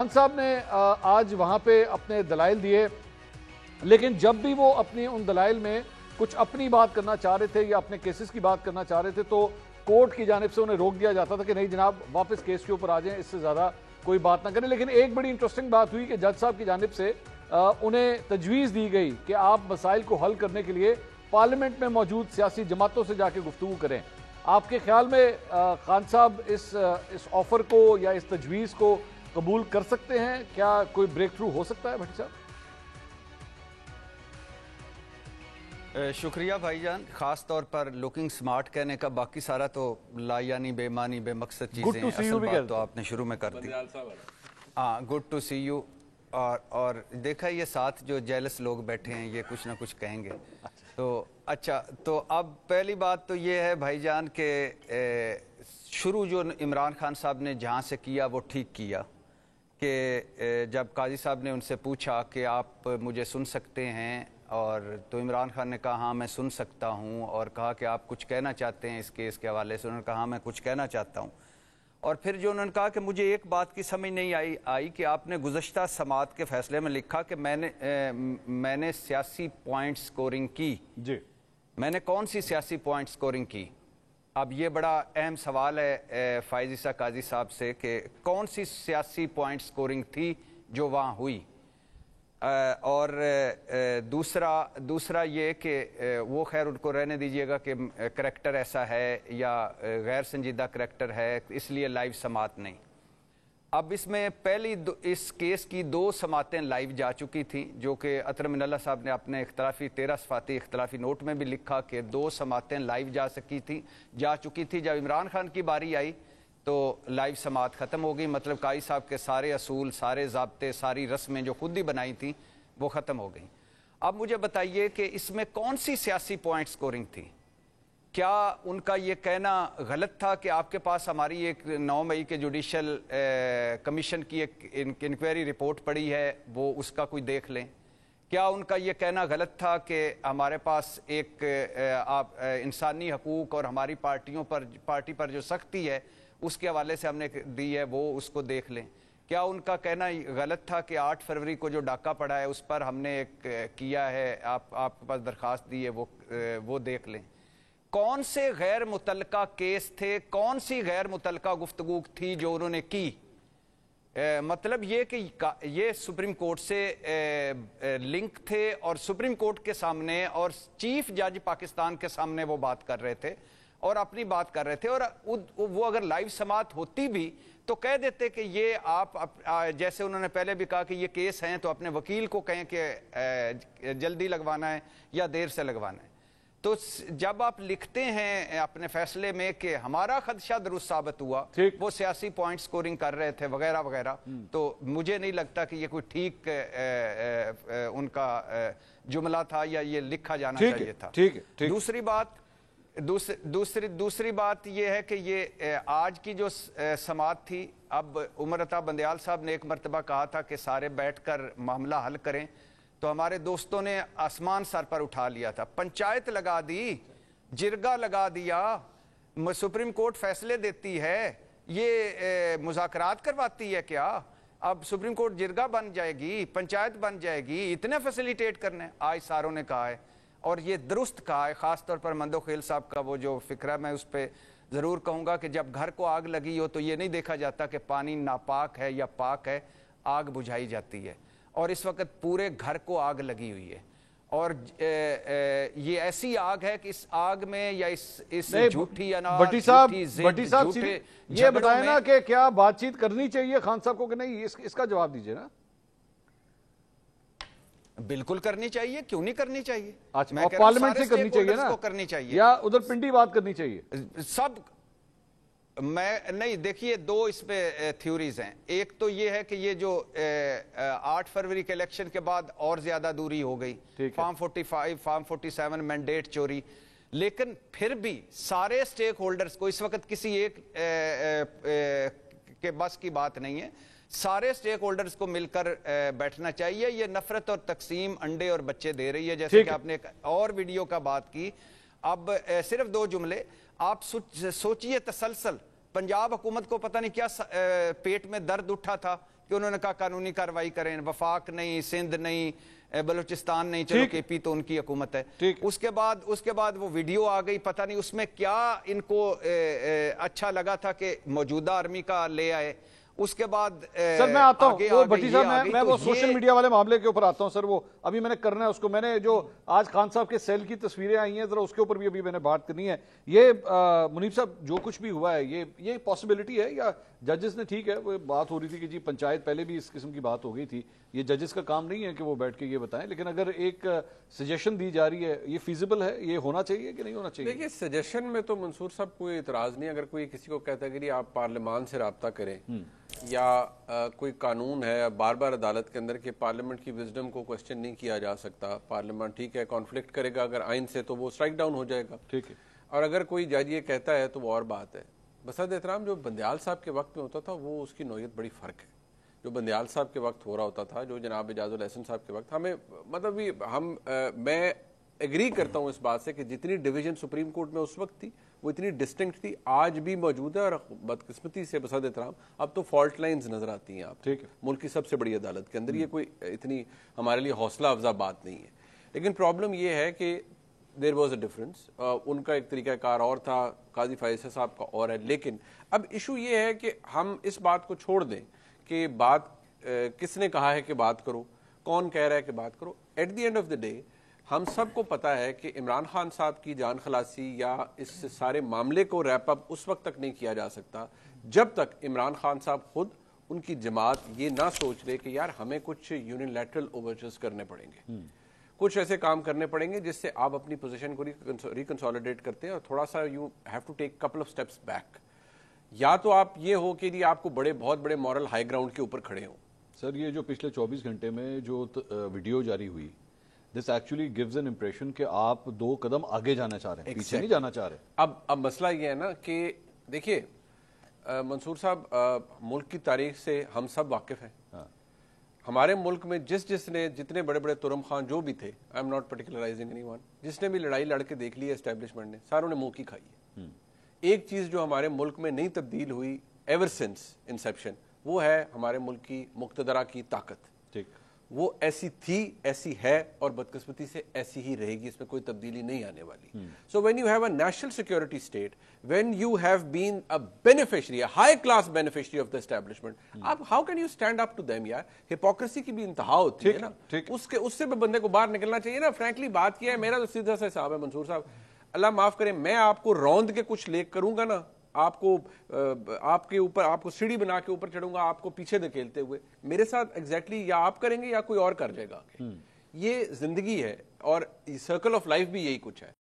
खान साहब ने आज वहाँ पे अपने दलाइल दिए, लेकिन जब भी वो अपनी उन दलाइल में कुछ अपनी बात करना चाह रहे थे या अपने केसेस की बात करना चाह रहे थे तो कोर्ट की जानिब से उन्हें रोक दिया जाता था कि नहीं जनाब वापस केस के ऊपर आ जाएं, इससे ज़्यादा कोई बात ना करें। लेकिन एक बड़ी इंटरेस्टिंग बात हुई कि जज साहब की जानिब से उन्हें तजवीज़ दी गई कि आप मसाइल को हल करने के लिए पार्लियामेंट में मौजूद सियासी जमातों से जाके गुफ्तगू करें। आपके ख्याल में खान साहब इस ऑफर को या इस तजवीज़ को कबूल कर सकते हैं? क्या कोई ब्रेक थ्रू हो सकता है भट्टी साहब? शुक्रिया भाईजान, खास तौर पर लुकिंग स्मार्ट कहने का, बाकी सारा तो लायानी बेमानी बेमकसद चीजें हैं। असल बात तो आपने शुरू में कर दी। हाँ, गुड टू सी यू। और देखा ये साथ जो जेलस लोग बैठे हैं ये कुछ ना कुछ कहेंगे तो अच्छा। तो अब पहली बात तो ये है भाईजान के शुरू जो इमरान खान साहब ने जहाँ से किया वो ठीक किया कि जब काजी साहब ने उनसे पूछा कि आप मुझे सुन सकते हैं, और तो इमरान खान ने कहा हाँ मैं सुन सकता हूँ, और कहा कि आप कुछ कहना चाहते हैं इस केस के हवाले से। उन्होंने कहा हाँ मैं कुछ कहना चाहता हूँ। और फिर जो उन्होंने कहा कि मुझे एक बात की समझ नहीं आई कि आपने गुज़श्ता समात के फैसले में लिखा कि मैंने सियासी पॉइंट स्कोरिंग की। जी, मैंने कौन सी सियासी पॉइंट स्कोरिंग की? अब ये बड़ा अहम सवाल है फायज़ ईसा काजी साहब से कि कौन सी सियासी पॉइंट स्कोरिंग थी जो वहाँ हुई। और दूसरा ये कि वो खैर उनको रहने दीजिएगा कि करैक्टर ऐसा है या गैर संजीदा करैक्टर है, इसलिए लाइव समात नहीं। अब इसमें पहली इस केस की 2 समातें लाइव जा चुकी थी, जो कि अतर मिनल्ला साहब ने अपने इख्तलाफी 13 सफ़ाती इख्तलाफी नोट में भी लिखा कि 2 समातें लाइव जा चुकी थी। जब इमरान खान की बारी आई तो लाइव समात ख़त्म हो गई। मतलब काई साहब के सारे असूल, सारे ज़ाब्ते, सारी रस्में जो खुद ही बनाई थी वो ख़त्म हो गई। अब मुझे बताइए कि इसमें कौन सी सियासी पॉइंट स्कोरिंग थी? क्या उनका ये कहना गलत था कि आपके पास हमारी एक 9 मई के जुडिशल कमीशन की एक इंक्वायरी रिपोर्ट पड़ी है, वो उसका कोई देख लें? क्या उनका ये कहना गलत था कि हमारे पास एक इंसानी हकूक़ और हमारी पार्टी पर जो सख्ती है उसके हवाले से हमने दी है, वो उसको देख लें? क्या उनका कहना गलत था कि 8 फरवरी को जो डाका पड़ा है उस पर हमने एक किया है, आपके पास दरख्वास्त दी है, वो देख लें? कौन से गैर मुतल्लका केस थे, कौन सी गैर मुतल्लका गुफ्तगू थी जो उन्होंने की? मतलब ये कि ये सुप्रीम कोर्ट से लिंक थे और सुप्रीम कोर्ट के सामने और चीफ जज पाकिस्तान के सामने वो बात कर रहे थे और अपनी बात कर रहे थे। और वो अगर लाइव समात होती भी तो कह देते कि ये आप जैसे उन्होंने पहले भी कहा कि ये केस हैं तो अपने वकील को कहें कि जल्दी लगवाना है या देर से लगवाना है। तो जब आप लिखते हैं अपने फैसले में कि हमारा खदशा दुरुस्त साबित हुआ, वो सियासी पॉइंट स्कोरिंग कर रहे थे वगैरह वगैरह, तो मुझे नहीं लगता कि ये कोई ठीक उनका जुमला था या ये लिखा जाना चाहिए था। ठीक। दूसरी बात यह है कि ये आज की जो समात थी, अब उमर अता बंदयाल साहब ने एक मरतबा कहा था कि सारे बैठकर मामला हल करें, तो हमारे दोस्तों ने आसमान सर पर उठा लिया था। पंचायत लगा दी, जिरगा लगा दिया, सुप्रीम कोर्ट फैसले देती है, ये मुज़ाकरात करवाती है क्या? अब सुप्रीम कोर्ट जिरगा बन जाएगी, पंचायत बन जाएगी, इतने फैसिलिटेट करने? आज सारों ने कहा है और ये दुरुस्त कहा है। ख़ास तौर पर मंदो खेल साहब का वो जो फिक्र है, मैं उस पर ज़रूर कहूँगा कि जब घर को आग लगी हो तो ये नहीं देखा जाता कि पानी नापाक है या पाक है, आग बुझाई जाती है। और इस वक्त पूरे घर को आग लगी हुई है और ये ऐसी आग है कि इस आग में या इस झूठी अनाज, भट्टी साहब ये बताएं ना कि क्या बातचीत करनी चाहिए खान साहब को कि नहीं, इसका जवाब दीजिए ना। बिल्कुल करनी चाहिए, क्यों नहीं करनी चाहिए? अच्छा, पार्लियामेंट से करनी चाहिए ना, करनी चाहिए या उधर पिंडी बात करनी चाहिए? सब मैं नहीं, देखिए 2 इसमें थ्योरीज हैं। एक तो ये है कि ये जो 8 फरवरी के इलेक्शन के बाद और ज्यादा दूरी हो गई, फॉर्म 45, फॉर्म 47, मैंडेट चोरी, लेकिन फिर भी सारे स्टेक होल्डर्स को इस वक्त किसी एक के बस की बात नहीं है, सारे स्टेक होल्डर्स को मिलकर बैठना चाहिए। ये नफरत और तकसीम अंडे और बच्चे दे रही है, जैसे कि आपने एक और वीडियो का बात की। अब सिर्फ 2 जुमले आप सोचिए, तसलसल पंजाब हुकूमत को पता नहीं क्या पेट में दर्द उठा था کہ انہوں نے کہا قانونی کارروائی کریں، وفاق نہیں، سندھ نہیں، بلوچستان نہیں، چلو کے پی تو ان کی حکومت ہے. اس کے بعد وہ ویڈیو آ گئی، پتہ نہیں اس میں کیا ان کو اچھا لگا تھا کہ موجودہ آرمی کا لے آئے. اس کے بعد سر میں آتا ہوں وہ بھٹی صاحب، میں وہ سوشل میڈیا والے معاملے کے اوپر آتا ہوں سر. وہ ابھی میں نے کرنا ہے اس کو، میں نے جو آج خان صاحب کے سیل کی تصویریں آئی ہیں ذرا اس کے اوپر بھی ابھی میں نے بات کرنی ہے. یہ منیب صاحب جو کچھ بھی ہوا ہے یہ پاسبلٹی ہے یا ججز نے، ٹھیک ہے وہ بات ہو رہی تھی کہ جی پنچایت پہلے بھی اس قسم کی بات ہو گئی تھی، یہ ججز کا کام نہیں ہے کہ وہ بیٹھ کے یہ بتائیں، لیکن اگر ایک سجیشن دی جا رہی ہے یہ فیزیبل ہے، یہ ہونا چاہیے کہ نہیں ہونا چاہیے؟ دیکھیے سجیشن میں تو منصور صاحب کوئی اعتراض نہیں. اگر کوئی کسی کو کہتا ہے کہ آپ پارلیمان سے رابطہ کریں یا کوئی قانون ہے بار بار عدالت کے اندر کہ پارلیمنٹ کی وزڈم کو کوسچن نہیں کیا جا سکتا، پارلیمنٹ ٹھیک ہے کانفلکٹ کرے گا اگر آئین سے تو وہ سٹرائک ڈاؤن ہو جائے گا، ٹھیک ہے. اور اگر کوئی جج یہ کہتا ہے تو وہ اور بات ہے. بصد احترام جو بندیال صاحب کے وقت میں ہوتا تھا وہ اس کی نوعیت بڑی فرق ہے. جو بندیال صاحب کے وقت ہو رہا ہوتا تھا، جو جناب اعجاز الاحسن صاحب کے وقت، ہمیں مطلب میں ایگری کرتا ہوں اس بات سے کہ جتنی ڈویژن سپریم کورٹ میں اس وقت تھی وہ اتنی ڈسٹنکٹ تھی، آج بھی موجود ہے. اور بدقسمتی سے بصد احترام اب تو فالٹ لائنز نظر آتی ہیں آپ ٹھیک ہے ملک کی سب سے بڑی عدالت کے اندر. یہ کوئی اتنی ہمارے لیے حوصلہ افزا بات نہیں ہے. لیکن پرابلم یہ ہے کہ دیر واز اے ڈفرنس. ان کا ایک طریقہ کار اور تھا، قاضی فائز صاحب کا اور ہے. لیکن اب ایشو یہ ہے کہ ہم اس بات کو چھوڑ دیں کہ بات کس نے کہا ہے کہ بات کرو، کون کہہ رہا ہے کہ بات کرو. At the end of the day ہم سب کو پتا ہے کہ عمران خان صاحب کی جان خلاصی یا اس سارے معاملے کو ریپ اپ اس وقت تک نہیں کیا جا سکتا جب تک عمران خان صاحب خود، ان کی جماعت یہ نہ سوچ لے کہ یار ہمیں کچھ یونیلیٹرل اوورچرز کرنے پڑیں گے، کچھ ایسے کام کرنے پڑیں گے جس سے آپ اپنی پوزیشن کو ریکنسولیڈیٹ کرتے ہیں اور تھوڑا سا you have to take couple of steps back. یا تو آپ یہ ہو کہ جی آپ کو بہت بڑے مورل ہائی گراؤنڈ کے اوپر کھڑے ہوں. سر یہ جو پچھلے 24 گھنٹے میں جو ویڈیو جاری ہوئی، this actually gives an impression کہ آپ 2 قدم آگے جانا چاہ رہے ہیں، پیچھے نہیں جانا چاہ رہے. اب مسئلہ یہ ہے نا کہ دیکھیے منصور صاحب، ملک کی تاریخ سے ہم سب واقف ہیں. ہمارے ملک میں جس نے جتنے بڑے بڑے ترم خان جو بھی تھے، I am not particularizing anyone, جس نے بھی لڑائی لڑ کے دیکھ لی ہے اسٹیبلشمنٹ نے، ساروں نے منہ کی کھائی ہے. ایک چیز جو ہمارے ملک میں نہیں تبدیل ہوئی ایور سنس انسیپشن، وہ ہے ہمارے ملک کی مقتدرہ کی طاقت. ٹھیک، وہ ایسی تھی، ایسی ہے اور بدقسمتی سے ایسی ہی رہے گی، اس میں کوئی تبدیلی نہیں آنے والی. So when you have a national security state, when you have been a beneficiary, high class beneficiary of the establishment, اب how can you stand up to them? یار ہپوکریسی کی بھی انتہا ہوتی ہے نا، اس سے بھی بندے کو باہر نکلنا چاہیے نا. فرینکلی بات کیا ہے، میرا تو سیدھا سا حساب ہے منصور صاحب، اللہ معاف کرے، میں آپ کو روند کے کچھ لے کروں گا نا، آپ کے اوپر آپ کو سیڑھی بنا کے اوپر چڑھوں گا، آپ کو پیچھے دھکیلتے ہوئے، میرے ساتھ ایگزیکٹلی یا آپ کریں گے یا کوئی اور کر جائے گا. یہ زندگی ہے اور سرکل آف لائف بھی یہی کچھ ہے.